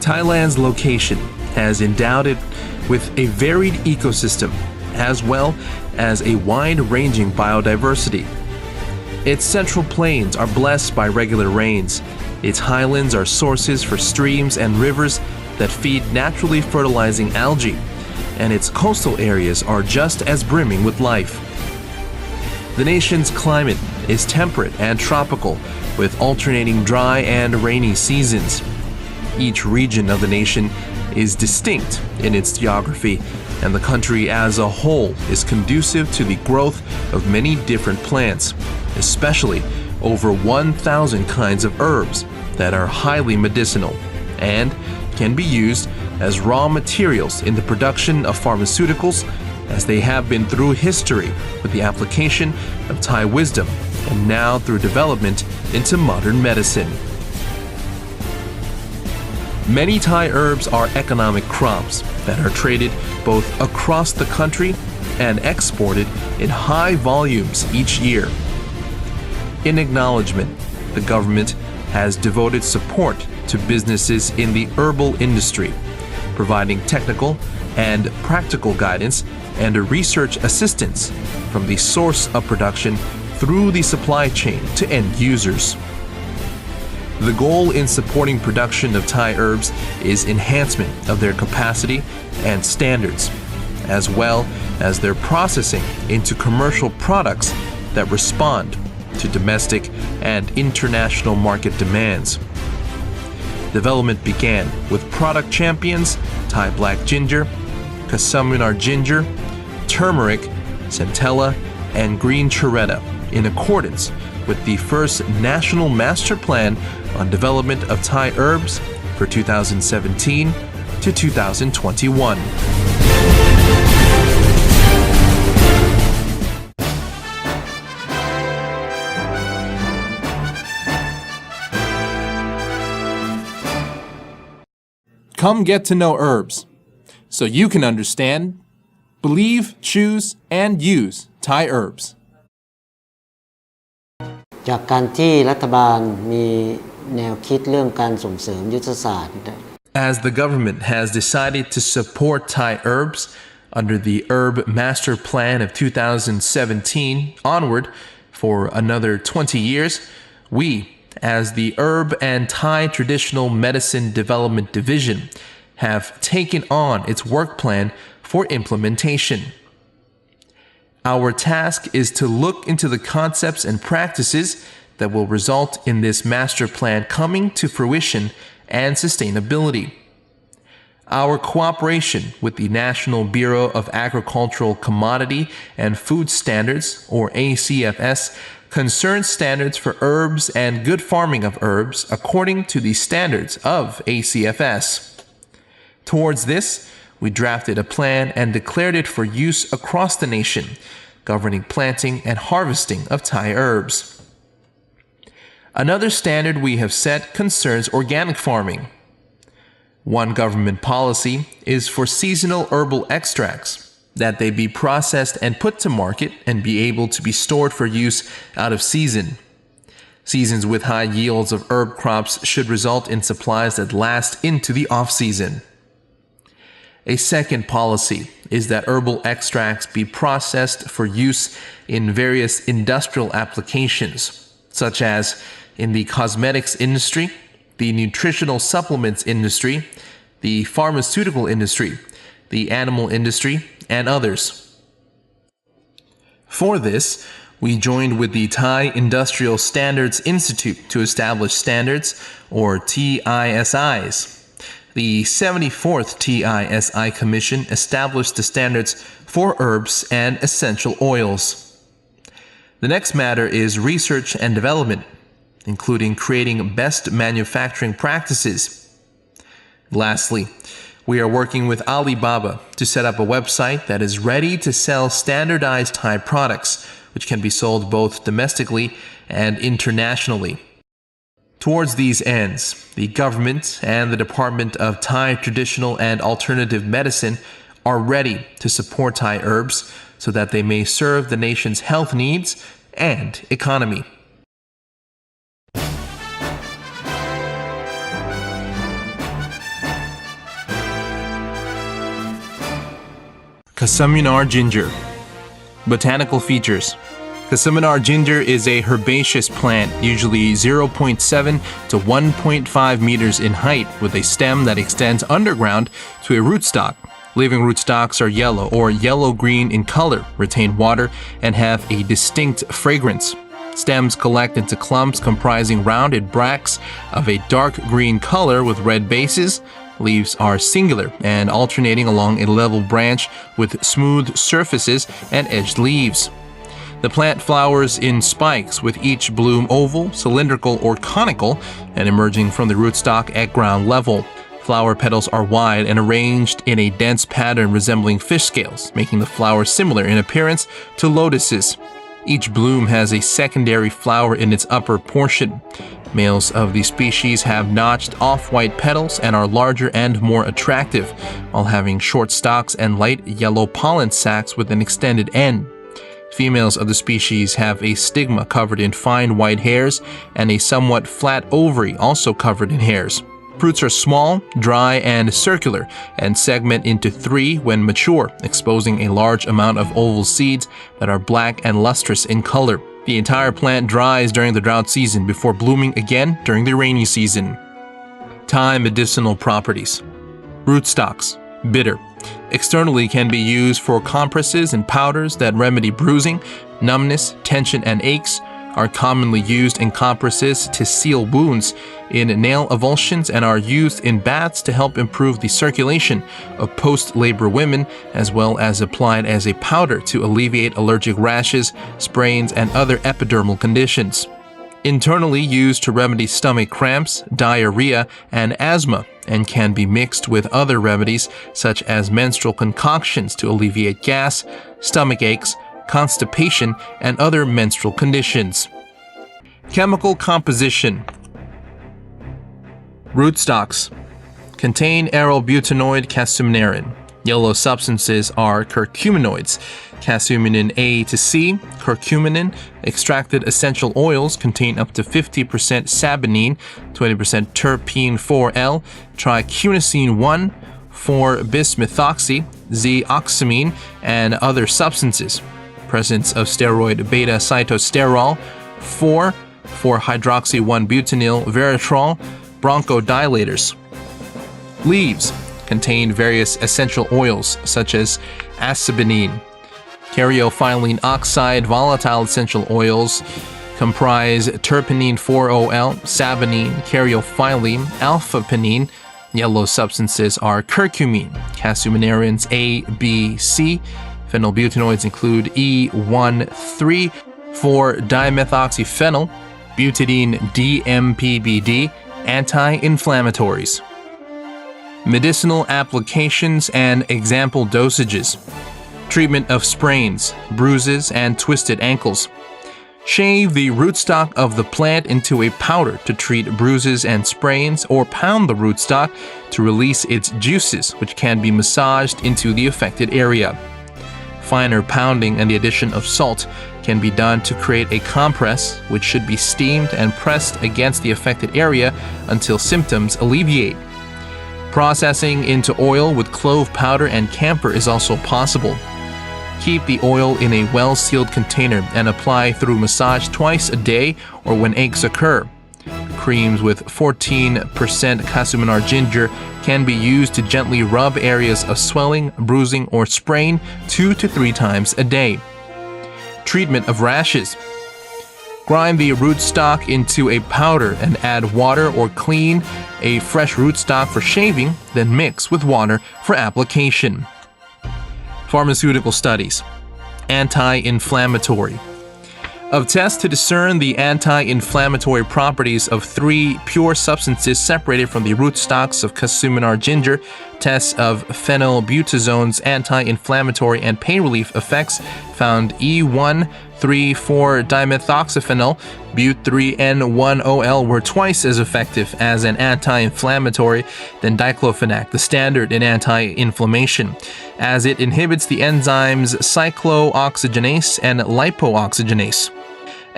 Thailand's location has endowed it with a varied ecosystem as well as a wide-ranging biodiversity. Its central plains are blessed by regular rains. Its highlands are sources for streams and rivers that feed naturally fertilizing algae, and its coastal areas are just as brimming with life. The nation's climate is temperate and tropical, with alternating dry and rainy seasons. Each region of the nation is distinct in its geography, and the country as a whole is conducive to the growth of many different plants, especially over 1,000 kinds of herbs that are highly medicinal and can be used as raw materials in the production of pharmaceuticals, as they have been through history with the application of Thai wisdom and now through development into modern medicine. Many Thai herbs are economic crops that are traded both across the country and exported in high volumes each year. In acknowledgement, the government has devoted support to businesses in the herbal industry, providing technical and practical guidance and a research assistance from the source of production through the supply chain to end users. The goal in supporting production of Thai herbs is enhancement of their capacity and standards, as well as their processing into commercial products that respond to domestic and international market demands. Development began with product champions Thai black ginger, Casamunar ginger, turmeric, centella, and green choretta in accordance with the first National Master Plan on Development of Thai Herbs for 2017 to 2021. Come get to know herbs so you can understand, believe, choose, and use Thai herbs. จากการที่รัฐบาลมีแนวคิดเรื่องการส่งเสริมยุทธศาสตร์ As the government has decided to support Thai herbs under the Herb Master Plan of 2017 onward for another 20 years, we, as the Herb and Thai Traditional Medicine Development Division, have taken on its work plan for implementation. Our task is to look into the concepts and practices that will result in this master plan coming to fruition and sustainability. Our cooperation with the National Bureau of Agricultural Commodity and Food Standards, or ACFS, concerns standards for herbs and good farming of herbs according to the standards of ACFS. Towards this, we drafted a plan and declared it for use across the nation, governing planting and harvesting of Thai herbs. Another standard we have set concerns organic farming. One government policy is for seasonal herbal extracts, that they be processed and put to market and be able to be stored for use out of season. Seasons with high yields of herb crops should result in supplies that last into the off-season. A second policy is that herbal extracts be processed for use in various industrial applications, such as in the cosmetics industry, the nutritional supplements industry, the pharmaceutical industry, the animal industry, and others. For this, we joined with the Thai Industrial Standards Institute to establish standards, or TISIs. The 74th TISI Commission established the standards for herbs and essential oils. The next matter is research and development, including creating best manufacturing practices. Lastly, we are working with Alibaba to set up a website that is ready to sell standardized Thai products, which can be sold both domestically and internationally. Towards these ends, the government and the Department of Thai Traditional and Alternative Medicine are ready to support Thai herbs so that they may serve the nation's health needs and economy. Casiminar ginger. Botanical features. Casiminar ginger is a herbaceous plant, usually 0.7 to 1.5 meters in height, with a stem that extends underground to a rootstock. Living rootstocks are yellow or yellow-green in color, retain water, and have a distinct fragrance. Stems collect into clumps comprising rounded bracts of a dark green color with red bases. Leaves are singular and alternating along a level branch with smooth surfaces and edged leaves. The plant flowers in spikes, with each bloom oval, cylindrical, or conical, and emerging from the rootstock at ground level. Flower petals are wide and arranged in a dense pattern resembling fish scales, making the flower similar in appearance to lotuses. Each bloom has a secondary flower in its upper portion. Males of the species have notched off-white petals and are larger and more attractive, while having short stalks and light yellow pollen sacs with an extended end. Females of the species have a stigma covered in fine white hairs and a somewhat flat ovary also covered in hairs. Fruits are small, dry, and circular, and segment into 3 when mature, exposing a large amount of oval seeds that are black and lustrous in color. The entire plant dries during the drought season before blooming again during the rainy season. Thai medicinal properties. Rootstocks. Bitter. Externally can be used for compresses and powders that remedy bruising, numbness, tension, and aches. Are commonly used in compresses to seal wounds, in nail avulsions, and are used in baths to help improve the circulation of post-labor women, as well as applied as a powder to alleviate allergic rashes, sprains, and other epidermal conditions. Internally used to remedy stomach cramps, diarrhea, and asthma, and can be mixed with other remedies such as menstrual concoctions to alleviate gas, stomach aches, constipation, and other menstrual conditions. Chemical composition. Rootstocks contain arylbutanoid cassuminarin. Yellow substances are curcuminoids. Casuminin A to C, curcuminin. Extracted essential oils contain up to 50% saponine, 20% terpene 4L, tricunicine 1, 4-bismethoxy, Z-oxamine, and other substances. Presence of steroid beta-cytosterol, 4,4-hydroxy-1-butynyl veratrol, bronchodilators. Leaves contain various essential oils such as acebinine. Caryophyllene oxide volatile essential oils comprise terpenine 4-OL, saponine, caryophyllene, alpha-penine. Yellow substances are curcumine, cassuminarins A, B, C. Phenylbutanoids include E1,3, 4-dimethoxyphenyl, butadiene DMPBD, anti-inflammatories. Medicinal applications and example dosages. Treatment of sprains, bruises, and twisted ankles. Shave the rootstock of the plant into a powder to treat bruises and sprains, or pound the rootstock to release its juices, which can be massaged into the affected area. Finer pounding and the addition of salt can be done to create a compress, which should be steamed and pressed against the affected area until symptoms alleviate. Processing into oil with clove powder and camphor is also possible. Keep the oil in a well-sealed container and apply through massage twice a day or when aches occur. Creams with 14% cassuminar ginger can be used to gently rub areas of swelling, bruising, or sprain 2 to 3 times a day. Treatment of rashes. Grind the rootstock into a powder and add water or clean a fresh rootstock for shaving, then mix with water for application. Pharmaceutical studies. Anti-inflammatory. Of tests to discern the anti-inflammatory properties of 3 pure substances separated from the rootstocks of cassuminar ginger, tests of phenylbutazone's anti-inflammatory and pain relief effects found E1,3,4-dimethoxyphenyl, but3N1-OL were twice as effective as an anti-inflammatory than diclofenac, the standard in anti-inflammation, as it inhibits the enzymes cyclooxygenase and lipooxygenase.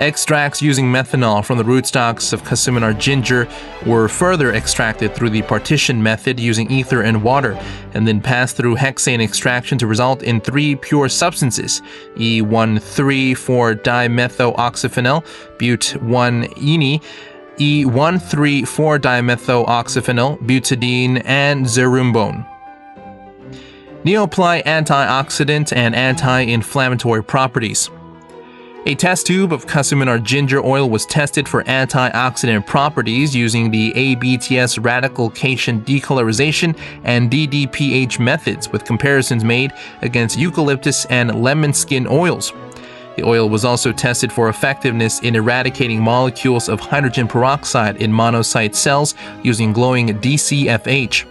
Extracts using methanol from the rootstocks of Casiminar ginger were further extracted through the partition method using ether and water, and then passed through hexane extraction to result in 3 pure substances: E1,3,4-dimethoxyphenyl, but-1-ene, E1,3,4-dimethoxyphenyl, butadiene, and zerumbone. Neoply antioxidant and anti-inflammatory properties. A test tube of Casiminar ginger oil was tested for antioxidant properties using the ABTS radical cation decolorization and DDPH methods, with comparisons made against eucalyptus and lemon skin oils. The oil was also tested for effectiveness in eradicating molecules of hydrogen peroxide in monocyte cells using glowing DCFH.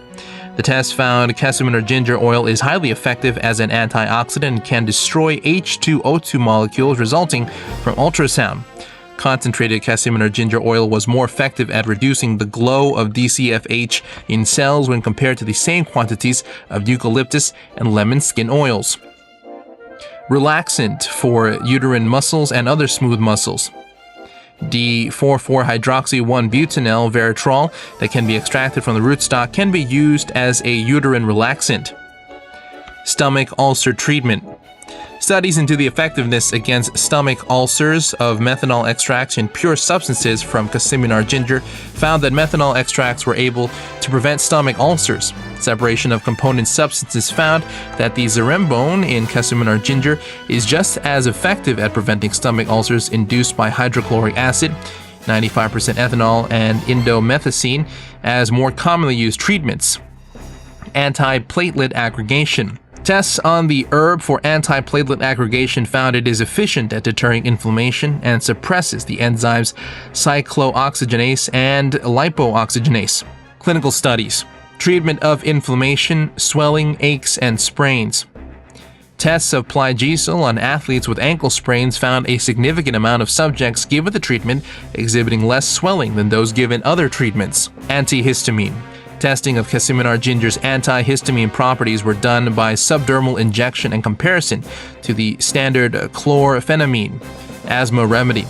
The test found Casiminar ginger oil is highly effective as an antioxidant and can destroy H2O2 molecules resulting from ultrasound. Concentrated Casiminar ginger oil was more effective at reducing the glow of DCFH in cells when compared to the same quantities of eucalyptus and lemon skin oils. Relaxant for uterine muscles and other smooth muscles. D4,4-hydroxy-1-butanol veratrol that can be extracted from the rootstock can be used as a uterine relaxant. Stomach ulcer treatment. Studies into the effectiveness against stomach ulcers of methanol extracts in pure substances from Casiminar ginger found that methanol extracts were able to prevent stomach ulcers. Separation of component substances found that the zerumbone in Casiminar ginger is just as effective at preventing stomach ulcers induced by hydrochloric acid, 95% ethanol, and indomethacin as more commonly used treatments. Antiplatelet aggregation. Tests on the herb for antiplatelet aggregation found it is efficient at deterring inflammation and suppresses the enzymes cyclooxygenase and lipooxygenase. Clinical studies. Treatment of inflammation, swelling, aches, and sprains. Tests of Plygesil on athletes with ankle sprains found a significant amount of subjects given the treatment exhibiting less swelling than those given other treatments. Antihistamine. Testing of Casiminar ginger's antihistamine properties were done by subdermal injection and comparison to the standard chlorphenamine asthma remedy.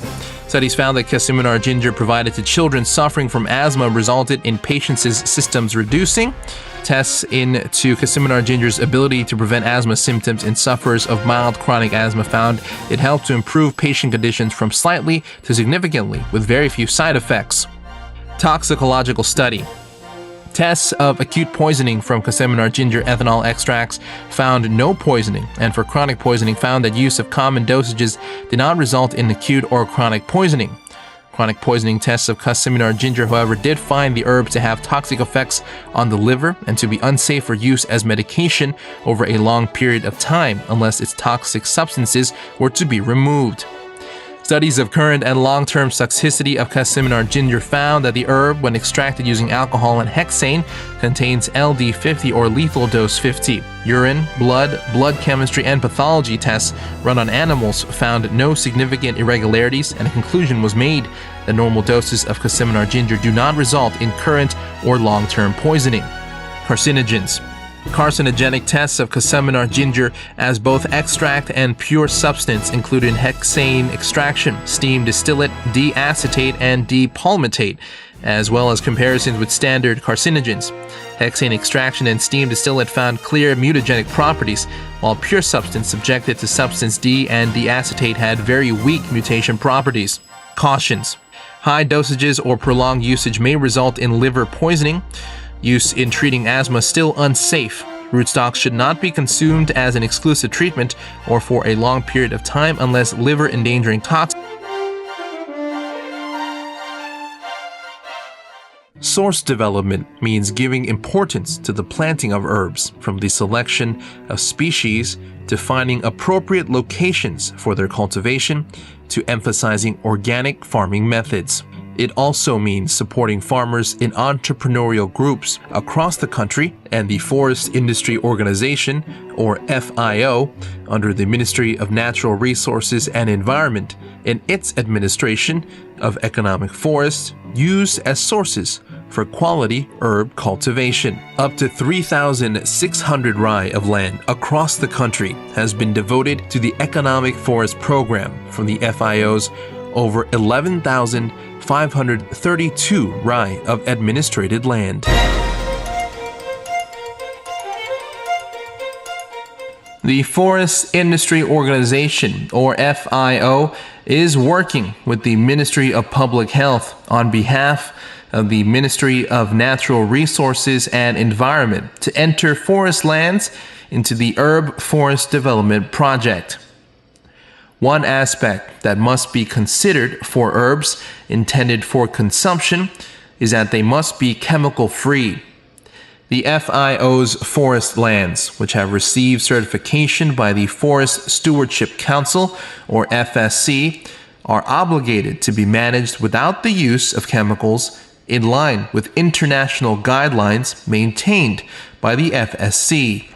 Studies found that Casiminar ginger provided to children suffering from asthma resulted in patients' symptoms reducing. Tests into Casiminar ginger's ability to prevent asthma symptoms in sufferers of mild chronic asthma found it helped to improve patient conditions from slightly to significantly with very few side effects. Toxicological study. Tests of acute poisoning from Casiminar ginger ethanol extracts found no poisoning, and for chronic poisoning found that use of common dosages did not result in acute or chronic poisoning. Chronic poisoning tests of Casiminar ginger, however, did find the herb to have toxic effects on the liver and to be unsafe for use as medication over a long period of time unless its toxic substances were to be removed. Studies of current and long-term toxicity of Casiminar ginger found that the herb, when extracted using alcohol and hexane, contains LD50 or lethal dose 50. Urine, blood chemistry, and pathology tests run on animals found no significant irregularities, and a conclusion was made that normal doses of Casiminar ginger do not result in current or long-term poisoning. Carcinogens. Carcinogenic tests of Casiminar ginger as both extract and pure substance included hexane extraction, steam distillate, deacetate, and depalmitate, as well as comparisons with standard carcinogens. Hexane extraction and steam distillate found clear mutagenic properties, while pure substance subjected to substance D and deacetate had very weak mutation properties. Cautions. High dosages or prolonged usage may result in liver poisoning. Use in treating asthma still unsafe. Rootstocks should not be consumed as an exclusive treatment or for a long period of time unless liver-endangering toxins. Source development means giving importance to the planting of herbs, from the selection of species to finding appropriate locations for their cultivation to emphasizing organic farming methods. It also means supporting farmers in entrepreneurial groups across the country and the Forest Industry Organization, or FIO, under the Ministry of Natural Resources and Environment, in its administration of economic forests used as sources for quality herb cultivation. Up to 3,600 rai of land across the country has been devoted to the Economic Forest Program from the FIO's over 11,532 rai of administrated land. The Forest Industry Organization, or FIO, is working with the Ministry of Public Health on behalf of the Ministry of Natural Resources and Environment to enter forest lands into the Herb Forest Development Project. One aspect that must be considered for herbs intended for consumption is that they must be chemical-free. The FIO's forest lands, which have received certification by the Forest Stewardship Council, or FSC, are obligated to be managed without the use of chemicals in line with international guidelines maintained by the FSC.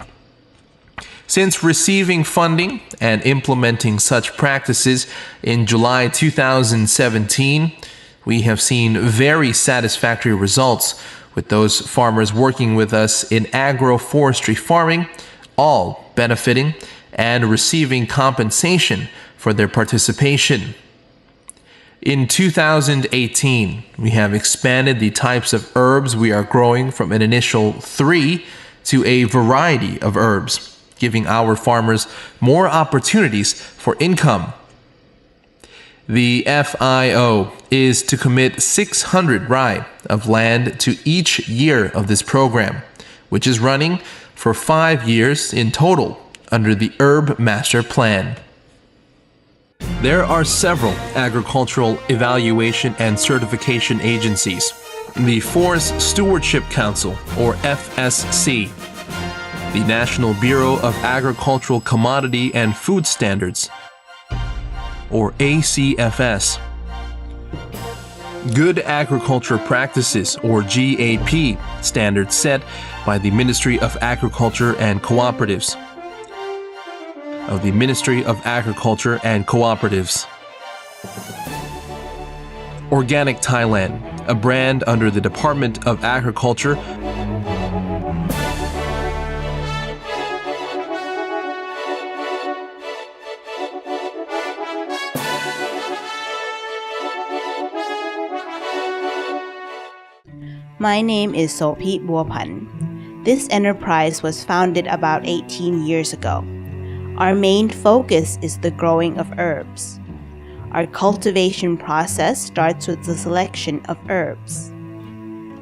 Since receiving funding and implementing such practices in July 2017, we have seen very satisfactory results with those farmers working with us in agroforestry farming, all benefiting and receiving compensation for their participation. In 2018, we have expanded the types of herbs we are growing from an initial 3 to a variety of herbs, giving our farmers more opportunities for income. The FIO is to commit 600 rai of land to each year of this program, which is running for 5 years in total under the Herb Master Plan. There are several agricultural evaluation and certification agencies: the Forest Stewardship Council, or FSC, the National Bureau of Agricultural Commodity and Food Standards, or ACFS, Good Agriculture Practices, or GAP, standards set by the Ministry of Agriculture and Cooperatives, Organic Thailand, a brand under the Department of Agriculture. My name is Sopit Buapan. This enterprise was founded about 18 years ago. Our main focus is the growing of herbs. Our cultivation process starts with the selection of herbs.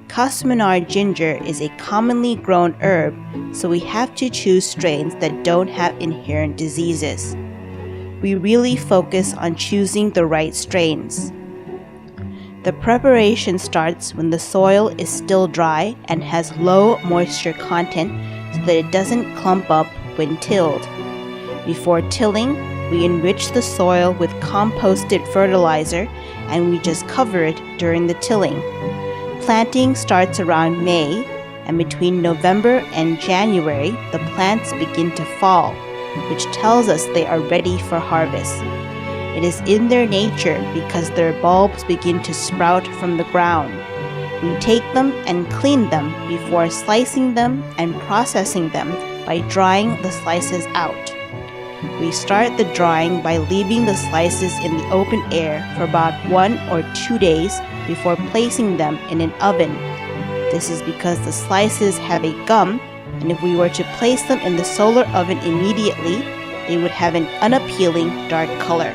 Cusminar ginger is a commonly grown herb, so we have to choose strains that don't have inherent diseases. We really focus on choosing the right strains. The preparation starts when the soil is still dry and has low moisture content so that it doesn't clump up when tilled. Before tilling, we enrich the soil with composted fertilizer and we just cover it during the tilling. Planting starts around May, and between November and January, the plants begin to fall, which tells us they are ready for harvest. It is in their nature because their bulbs begin to sprout from the ground. We take them and clean them before slicing them and processing them by drying the slices out. We start the drying by leaving the slices in the open air for about 1 or 2 days before placing them in an oven. This is because the slices have a gum, and if we were to place them in the solar oven immediately, they would have an unappealing dark color.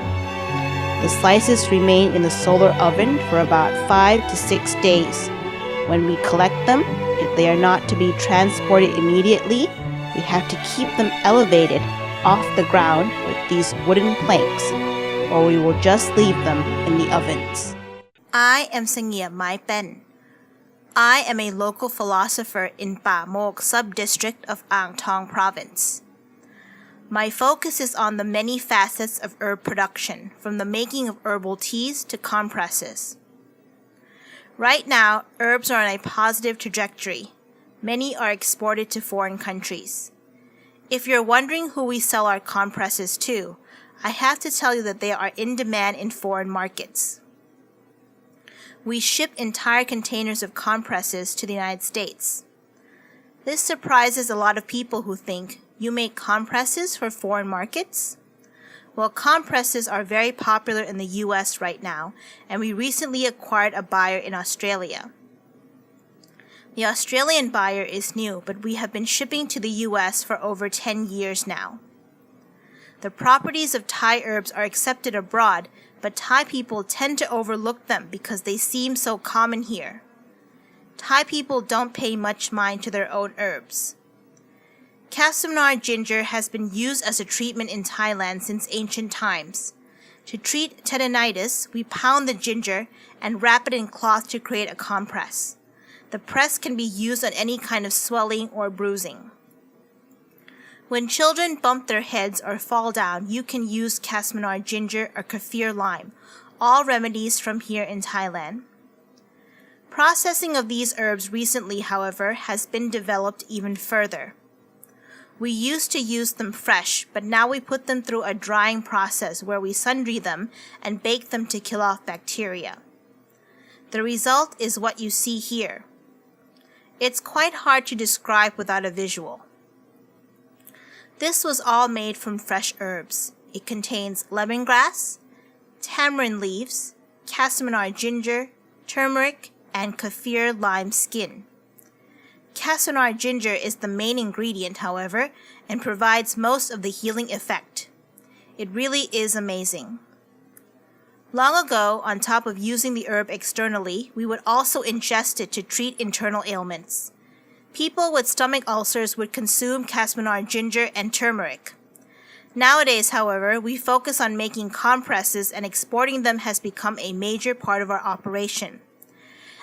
The slices remain in the solar oven for about 5 to 6 days. When we collect them, if they are not to be transported immediately, we have to keep them elevated off the ground with these wooden planks, or we will just leave them in the ovens. I am Sangya Mai Pen. I am a local philosopher in Pa Mok sub-district of Ang Thong province. My focus is on the many facets of herb production, from the making of herbal teas to compresses. Right now, herbs are on a positive trajectory. Many are exported to foreign countries. If you're wondering who we sell our compresses to, I have to tell you that they are in demand in foreign markets. We ship entire containers of compresses to the United States. This surprises a lot of people who think, you make compresses for foreign markets? Well, compresses are very popular in the US right now, and we recently acquired a buyer in Australia. The Australian buyer is new, but we have been shipping to the US for over 10 years now. The properties of Thai herbs are accepted abroad, but Thai people tend to overlook them because they seem so common here. Thai people don't pay much mind to their own herbs. Casamnar ginger has been used as a treatment in Thailand since ancient times. To treat tendinitis, we pound the ginger and wrap it in cloth to create a compress. The press can be used on any kind of swelling or bruising. When children bump their heads or fall down, you can use Casamnar ginger or kaffir lime, all remedies from here in Thailand. Processing of these herbs recently, however, has been developed even further. We used to use them fresh, but now we put them through a drying process where we sun-dry them and bake them to kill off bacteria. The result is what you see here. It's quite hard to describe without a visual. This was all made from fresh herbs. It contains lemongrass, tamarind leaves, Casamnar ginger, turmeric, and kaffir lime skin. Casamnar ginger is the main ingredient, however, and provides most of the healing effect. It really is amazing. Long ago, on top of using the herb externally, we would also ingest it to treat internal ailments. People with stomach ulcers would consume Casamnar ginger and turmeric. Nowadays, however, we focus on making compresses, and exporting them has become a major part of our operation.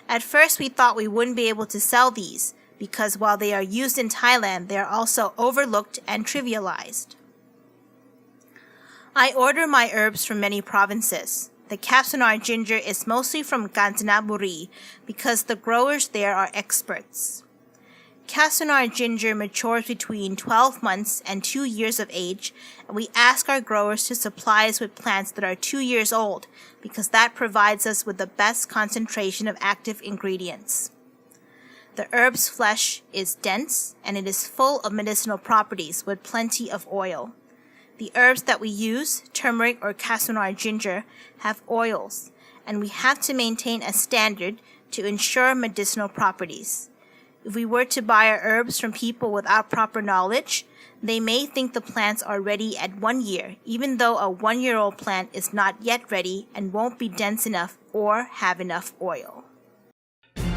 At first, we thought we wouldn't be able to sell these, because while they are used in Thailand, they are also overlooked and trivialized. I order my herbs from many provinces. The Casamnar ginger is mostly from Kanchanaburi because the growers there are experts. Casamnar ginger matures between 12 months and 2 years of age, and we ask our growers to supply us with plants that are 2 years old because that provides us with the best concentration of active ingredients. The herb's flesh is dense and it is full of medicinal properties with plenty of oil. The herbs that we use, turmeric or Casamnar ginger, have oils, and we have to maintain a standard to ensure medicinal properties. If we were to buy our herbs from people without proper knowledge, they may think the plants are ready at 1 year, even though a 1-year-old plant is not yet ready and won't be dense enough or have enough oil.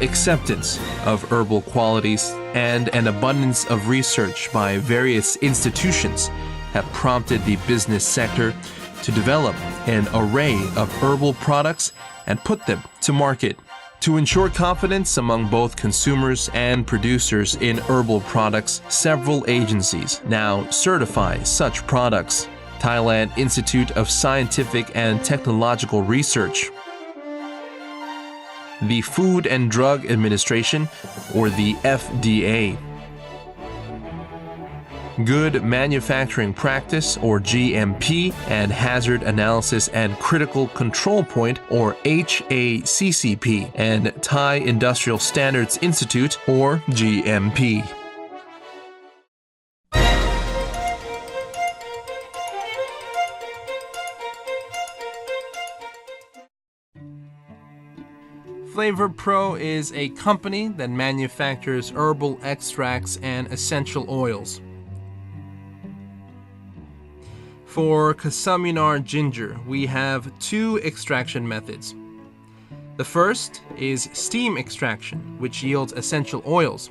Acceptance of herbal qualities and an abundance of research by various institutions have prompted the business sector to develop an array of herbal products and put them to market. To ensure confidence among both consumers and producers in herbal products, several agencies now certify such products. Thailand Institute of Scientific and Technological Research, the Food and Drug Administration, or the FDA, Good Manufacturing Practice, or GMP, and Hazard Analysis and Critical Control Point, or HACCP, and Thai Industrial Standards Institute, or GMP. Flavor Pro is a company that manufactures herbal extracts and essential oils. For Casamnar ginger, we have 2 extraction methods. The first is steam extraction, which yields essential oils.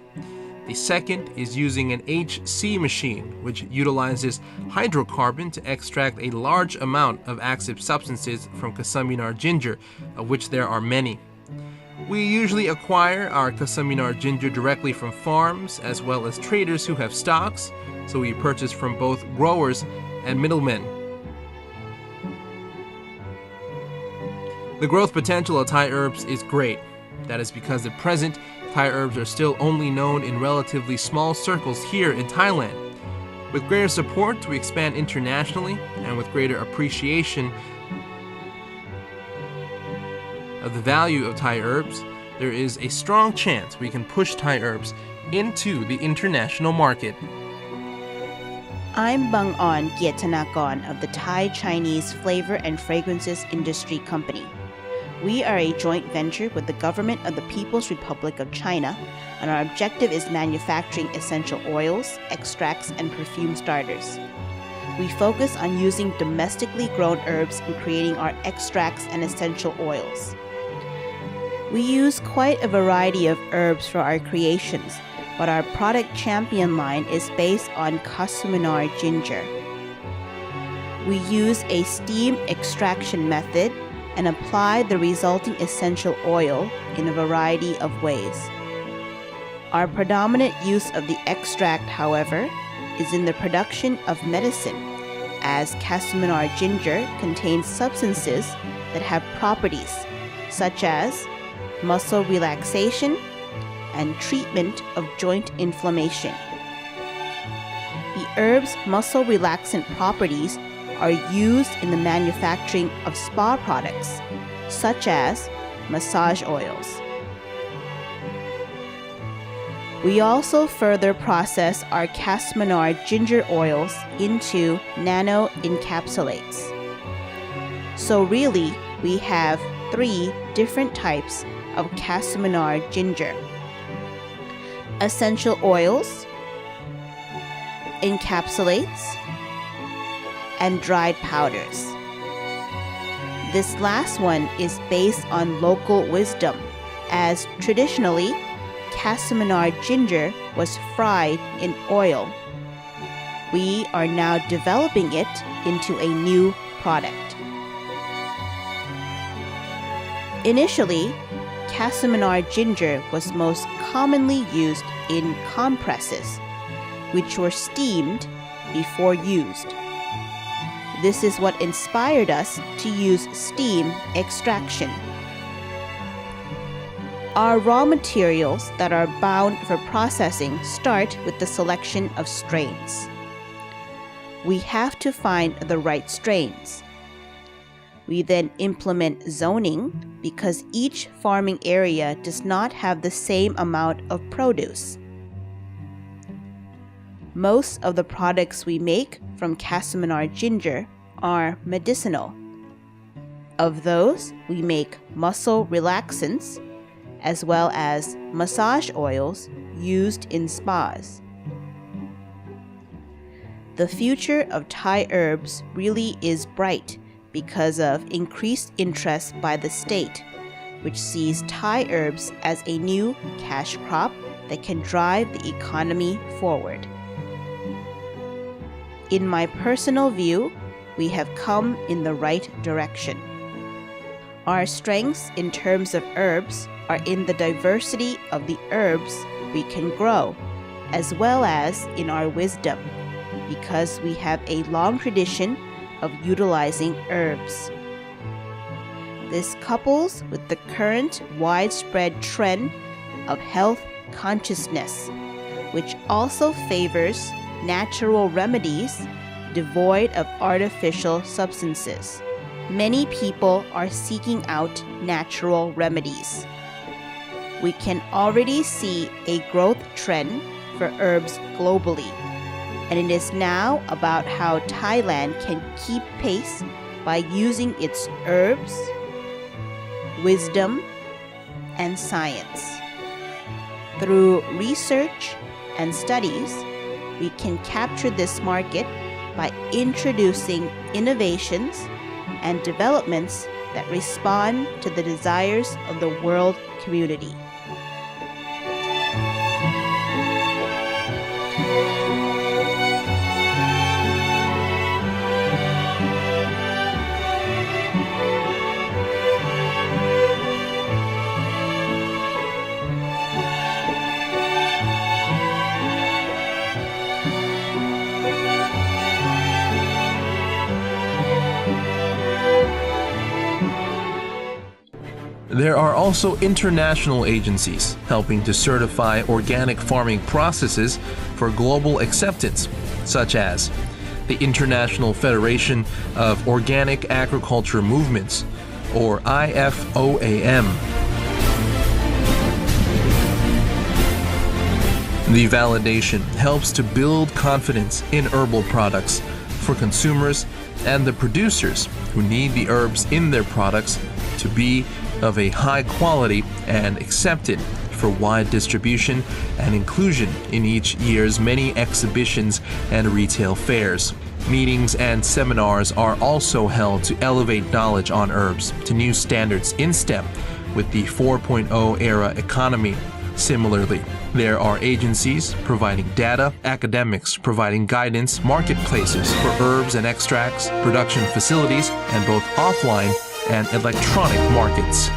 The second is using an HC machine, which utilizes hydrocarbon to extract a large amount of active substances from Casamnar ginger, of which there are many. We usually acquire our Casamnar ginger directly from farms as well as traders who have stocks, so we purchase from both growers and middlemen. The growth potential of Thai herbs is great. That is because at present, Thai herbs are still only known in relatively small circles here in Thailand. With greater support to expand internationally and with greater appreciation of the value of Thai herbs, there is a strong chance we can push Thai herbs into the international market. I'm Bang-on Gietanakon of the Thai Chinese Flavor and Fragrances Industry Company. We are a joint venture with the government of the People's Republic of China, and our objective is manufacturing essential oils, extracts, and perfume starters. We focus on using domestically grown herbs in creating our extracts and essential oils. We use quite a variety of herbs for our creations, but our product champion line is based on Casuminar ginger. We use a steam extraction method and apply the resulting essential oil in a variety of ways. Our predominant use of the extract, however, is in the production of medicine, as Casuminar ginger contains substances that have properties such as muscle relaxation and treatment of joint inflammation. The herb's muscle relaxant properties are used in the manufacturing of spa products, such as massage oils. We also further process our Casuminar ginger oils into nano encapsulates. So really, we have 3 different types of Casuminar ginger: essential oils, encapsulates, and dried powders. This last one is based on local wisdom, as traditionally, Casuminar ginger was fried in oil. We are now developing it into a new product. Initially, Casuminar ginger was most commonly used in compresses, which were steamed before used. This is what inspired us to use steam extraction. Our raw materials that are bound for processing start with the selection of strains. We have to find the right strains. We then implement zoning because each farming area does not have the same amount of produce. Most of the products we make from Casuminar ginger are medicinal. Of those, we make muscle relaxants as well as massage oils used in spas. The future of Thai herbs really is bright because of increased interest by the state, which sees Thai herbs as a new cash crop that can drive the economy forward. In my personal view, we have come in the right direction. Our strengths in terms of herbs are in the diversity of the herbs we can grow, as well as in our wisdom, because we have a long tradition of utilizing herbs. This couples with the current widespread trend of health consciousness, which also favors natural remedies devoid of artificial substances. Many people are seeking out natural remedies. We can already see a growth trend for herbs globally, and it is now about how Thailand can keep pace by using its herbs, wisdom, and science. Through research and studies, we can capture this market by introducing innovations and developments that respond to the desires of the world community. There are also international agencies helping to certify organic farming processes for global acceptance, such as the International Federation of Organic Agriculture Movements, or IFOAM. The validation helps to build confidence in herbal products for consumers and the producers who need the herbs in their products to be of a high quality and accepted for wide distribution and inclusion in each year's many exhibitions and retail fairs. Meetings and seminars are also held to elevate knowledge on herbs to new standards in step with the 4.0 era economy. Similarly, there are agencies providing data, academics providing guidance, marketplaces for herbs and extracts, production facilities, and both offline and electronic markets.